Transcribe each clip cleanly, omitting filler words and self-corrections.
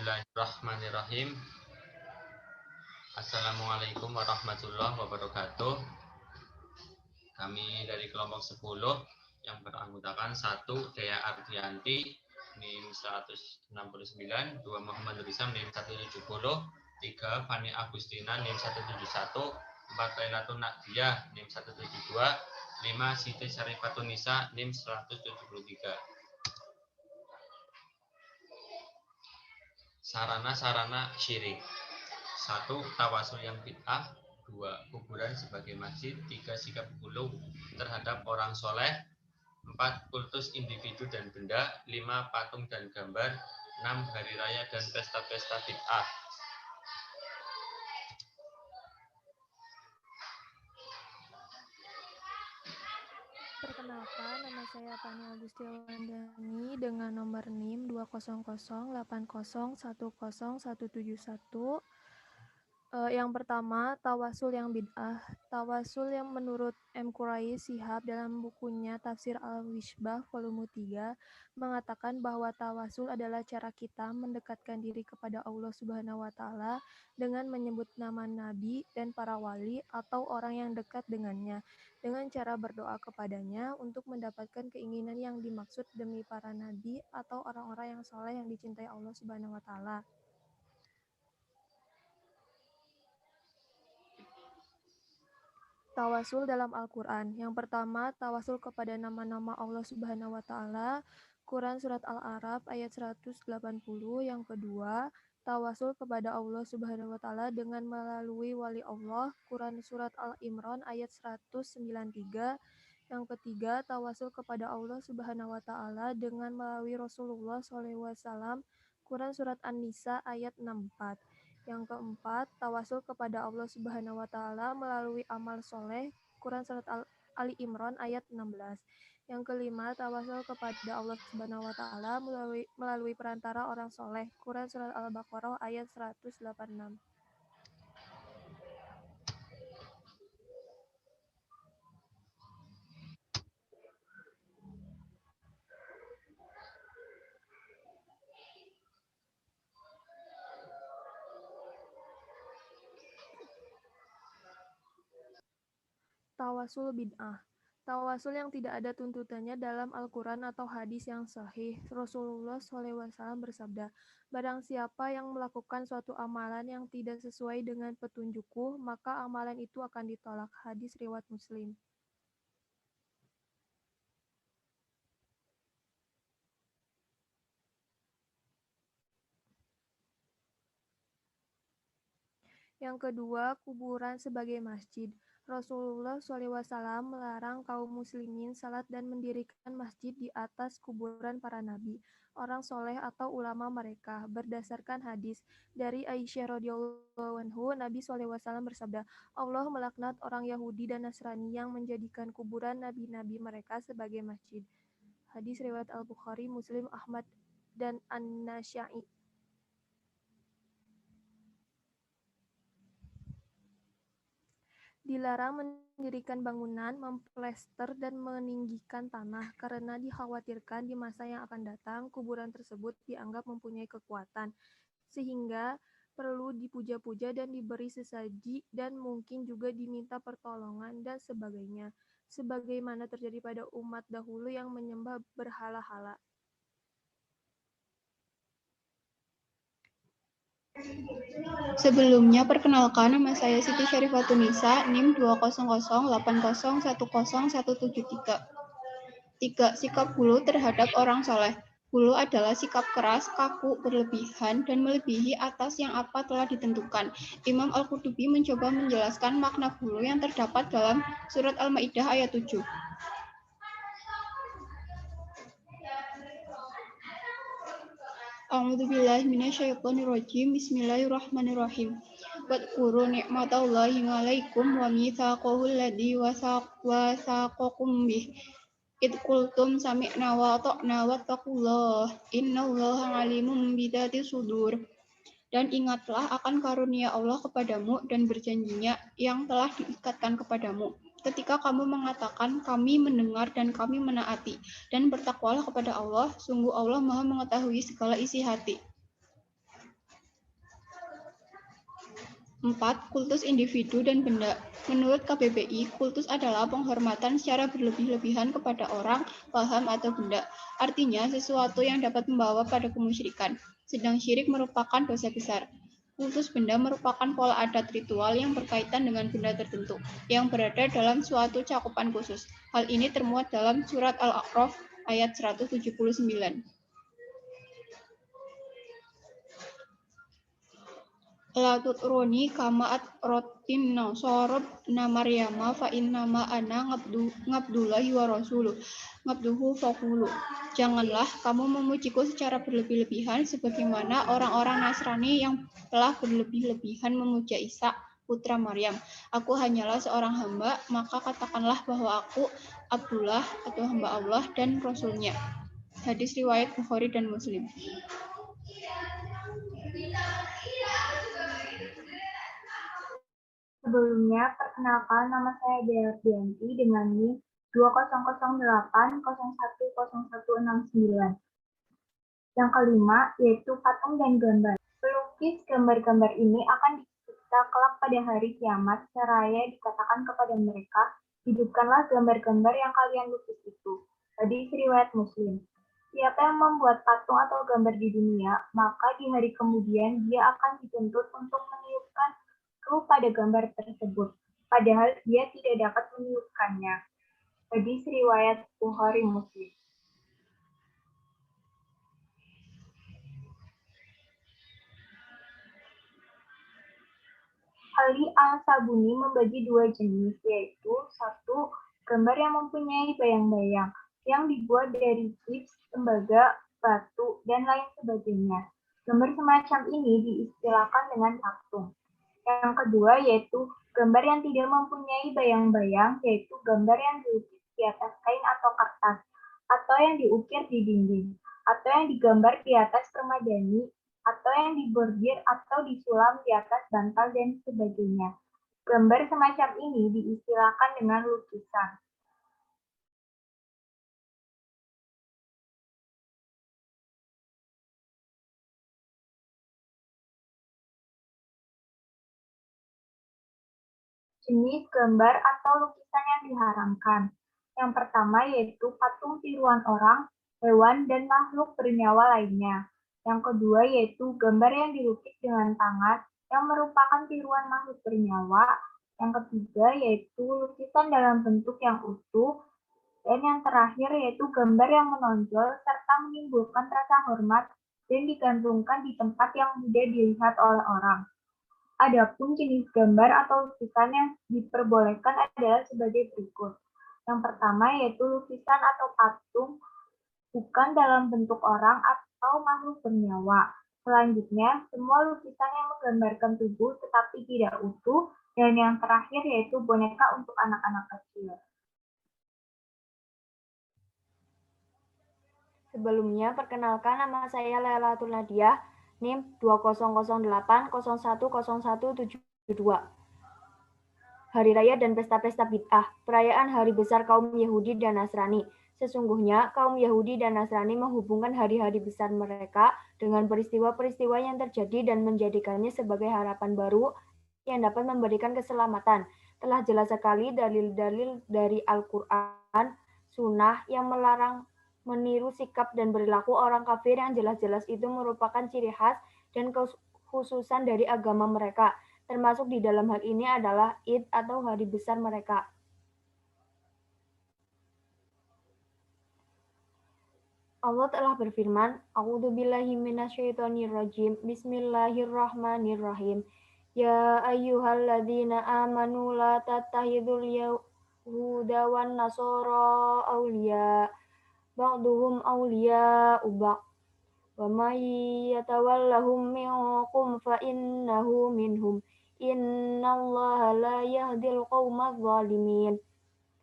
Bismillahirrahmanirrahim. Assalamualaikum warahmatullahi wabarakatuh. Kami dari kelompok 10 yang beranggotakan 1 Dea Ardianti NIM 169, 2 Muhammad Rizam NIM 170, 3 Fani Agustina NIM 171, 4 Lailatun Nadia NIM 172, 5 Siti Syarifatun Nisa NIM 173. Sarana-sarana syirik. 1. Tawasul yang bid'ah. 2. Kuburan sebagai masjid. 3. Sikap ulu terhadap orang soleh. 4. Kultus individu dan benda. 5. Patung dan gambar. 6. Hari raya dan pesta-pesta bid'ah. Perkenalkan, nama saya Fani Agustiawandani dengan nomor NIM 20080101171. Yang pertama, tawasul yang bid'ah. Tawasul yang menurut M. Quraish Shihab dalam bukunya Tafsir Al-Wishbah volume 3 mengatakan bahwa tawasul adalah cara kita mendekatkan diri kepada Allah Subhanahu wa taala dengan menyebut nama nabi dan para wali atau orang yang dekat dengannya dengan cara berdoa kepadanya untuk mendapatkan keinginan yang dimaksud demi para nabi atau orang-orang yang soleh yang dicintai Allah Subhanahu wa taala. Tawasul dalam Al-Quran. Yang pertama, tawasul kepada nama-nama Allah Subhanahu wa taala. Quran surat Al-A'raf ayat 180. Yang kedua, tawasul kepada Allah Subhanahu wa taala dengan melalui wali Allah. Quran surat Al-Imran ayat 193. Yang ketiga, tawasul kepada Allah Subhanahu wa taala dengan melalui Rasulullah SAW. Quran surat An-Nisa ayat 64. Yang keempat, tawasul kepada Allah Subhanahu wa taala melalui amal soleh. Quran surat Ali Imran ayat 16. Yang kelima, tawasul kepada Allah Subhanahu wa taala melalui perantara orang soleh. Quran surat Al-Baqarah ayat 186. Tawasul bid'ah. Tawasul yang tidak ada tuntutannya dalam Al-Quran atau hadis yang sahih. Rasulullah SAW bersabda, barang siapa yang melakukan suatu amalan yang tidak sesuai dengan petunjukku, maka amalan itu akan ditolak. Hadis riwayat Muslim. Yang kedua, kuburan sebagai masjid. Rasulullah SAW melarang kaum muslimin salat dan mendirikan masjid di atas kuburan para nabi, orang soleh atau ulama mereka. Berdasarkan hadis dari Aisyah radhiyallahu anhu, Nabi SAW bersabda, Allah melaknat orang Yahudi dan Nasrani yang menjadikan kuburan nabi-nabi mereka sebagai masjid. Hadis riwayat Al-Bukhari, Muslim, Ahmad, dan An-Nasya'i. Dilarang mendirikan bangunan, memplester, dan meninggikan tanah karena dikhawatirkan di masa yang akan datang kuburan tersebut dianggap mempunyai kekuatan, sehingga perlu dipuja-puja dan diberi sesaji dan mungkin juga diminta pertolongan dan sebagainya, sebagaimana terjadi pada umat dahulu yang menyembah berhala-hala. Sebelumnya, perkenalkan nama saya Siti Syarifatun Nisa, NIM 20080101073. 3. Sikap hulu terhadap orang soleh. Hulu adalah sikap keras, kaku, berlebihan, dan melebihi atas yang apa telah ditentukan. Imam Al-Qurtubi mencoba menjelaskan makna hulu yang terdapat dalam surat Al-Maidah ayat 7. A'udzubillahi minasyaitonirrajim. Bismillahirrahmanirrahim. Wadhkuru ni'matallahi 'alaikum wa mitsaqahu alladzi wasaqakum bih. Id qultum sami'na wa ata'na wattaqullaha innallaha 'alimun bidzati sudur. Dan ingatlah akan karunia Allah kepadamu dan berjanjinya yang telah diikatkan kepadamu. Ketika kamu mengatakan, kami mendengar dan kami menaati, dan bertakwalah kepada Allah, sungguh Allah Maha mengetahui segala isi hati. 4. Kultus individu dan benda. Menurut KBBI, kultus adalah penghormatan secara berlebih-lebihan kepada orang, paham, atau benda. Artinya, sesuatu yang dapat membawa pada kemusyrikan. Sedang syirik merupakan dosa besar. Kultus benda merupakan pola adat ritual yang berkaitan dengan benda tertentu, yang berada dalam suatu cakupan khusus. Hal ini termuat dalam surat Al-A'raf ayat 179. La tutruni kama atrotin nasorob na Maryama fa innama ana ngabdullahi wa rasuluh ngabduhu fakulu. Janganlah kamu memujiku secara berlebih-lebihan sebagaimana orang-orang Nasrani yang telah berlebih-lebihan memuja Isa putra Maryam. Aku hanyalah seorang hamba, maka katakanlah bahwa aku Abdullah atau hamba Allah dan Rasulnya. Hadis riwayat Bukhari dan Muslim. Sebelumnya, perkenalkan nama saya Dea Ardianti dengan NIM 2008010169. Yang kelima, yaitu patung dan gambar. Pelukis gambar-gambar ini akan dicipta kelak pada hari kiamat, seraya dikatakan kepada mereka, hidupkanlah gambar-gambar yang kalian lukis itu. Hadis riwayat Muslim. Siapa yang membuat patung atau gambar di dunia, maka di hari kemudian dia akan dituntut untuk meniupkan pada gambar tersebut, padahal dia tidak dapat meniupkannya. Hadis riwayat Bukhari Muslim. Ali al-Sabuni membagi dua jenis, yaitu satu, gambar yang mempunyai bayang-bayang, yang dibuat dari gips, tembaga, batu, dan lain sebagainya. Gambar semacam ini diistilahkan dengan patung. Yang kedua yaitu gambar yang tidak mempunyai bayang-bayang, yaitu gambar yang dilukis di atas kain atau kertas, atau yang diukir di dinding, atau yang digambar di atas permadani, atau yang dibordir atau disulam di atas bantal dan sebagainya. Gambar semacam ini diistilahkan dengan lukisan. Jenis gambar atau lukisan yang diharamkan. Yang pertama yaitu patung tiruan orang, hewan, dan makhluk bernyawa lainnya. Yang kedua yaitu gambar yang dilukis dengan tangan yang merupakan tiruan makhluk bernyawa. Yang ketiga yaitu lukisan dalam bentuk yang utuh. Dan yang terakhir yaitu gambar yang menonjol serta menimbulkan rasa hormat dan digantungkan di tempat yang mudah dilihat oleh orang. Adapun jenis gambar atau lukisan yang diperbolehkan adalah sebagai berikut. Yang pertama yaitu lukisan atau patung bukan dalam bentuk orang atau makhluk bernyawa. Selanjutnya, semua lukisan yang menggambarkan tubuh tetapi tidak utuh. Dan yang terakhir yaitu boneka untuk anak-anak kecil. Sebelumnya, perkenalkan nama saya Lailatul Nadiah, NIM 2008010172. Hari Raya dan Pesta-Pesta Bid'ah, perayaan hari besar kaum Yahudi dan Nasrani. Sesungguhnya, kaum Yahudi dan Nasrani menghubungkan hari-hari besar mereka dengan peristiwa-peristiwa yang terjadi dan menjadikannya sebagai harapan baru yang dapat memberikan keselamatan. Telah jelas sekali dalil-dalil dari Al-Quran, Sunnah yang melarang meniru sikap dan perilaku orang kafir yang jelas-jelas itu merupakan ciri khas dan kekhususan dari agama mereka. Termasuk di dalam hal ini adalah Id atau hari besar mereka. Allah telah berfirman, A'udzubillahi minasyaitonirrajim. Bismillahirrahmanirrahim. Ya ayyuhalladzina amanu la tattakhidul yahuda wan nasara awliya. Ba'duhum awliya'u ba'd. Wa may yatawallahum minkum fa innahu minhum. Innallaha la yahdil qaumadz zalimin.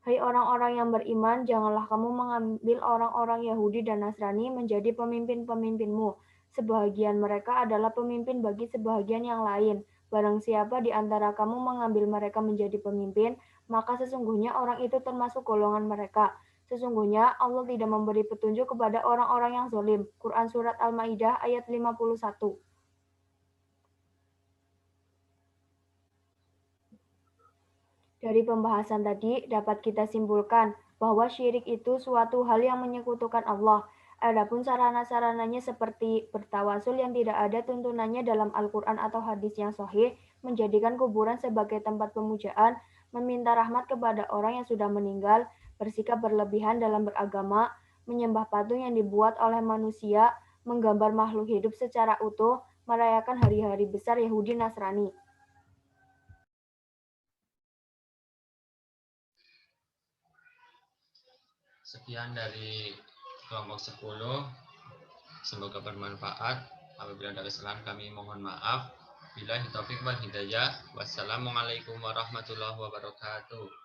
Hai orang-orang yang beriman, janganlah kamu mengambil orang-orang Yahudi dan Nasrani menjadi pemimpin-pemimpinmu. Sebahagian mereka adalah pemimpin bagi sebahagian yang lain. Barang siapa di antara kamu mengambil mereka menjadi pemimpin, maka sesungguhnya orang itu termasuk golongan mereka. Sesungguhnya Allah tidak memberi petunjuk kepada orang-orang yang zalim. Quran Surat Al-Ma'idah ayat 51. Dari pembahasan tadi dapat kita simpulkan bahwa syirik itu suatu hal yang menyekutukan Allah. Adapun sarana-sarananya seperti bertawasul yang tidak ada tuntunannya dalam Al-Quran atau hadis yang sahih, menjadikan kuburan sebagai tempat pemujaan, meminta rahmat kepada orang yang sudah meninggal, bersikap berlebihan dalam beragama, menyembah patung yang dibuat oleh manusia, menggambar makhluk hidup secara utuh, merayakan hari-hari besar Yahudi Nasrani. Sekian dari kelompok 10. Semoga bermanfaat. Apabila ada kesalahan kami mohon maaf. Billahi taufiq wal hidayah. Wassalamualaikum warahmatullahi wabarakatuh.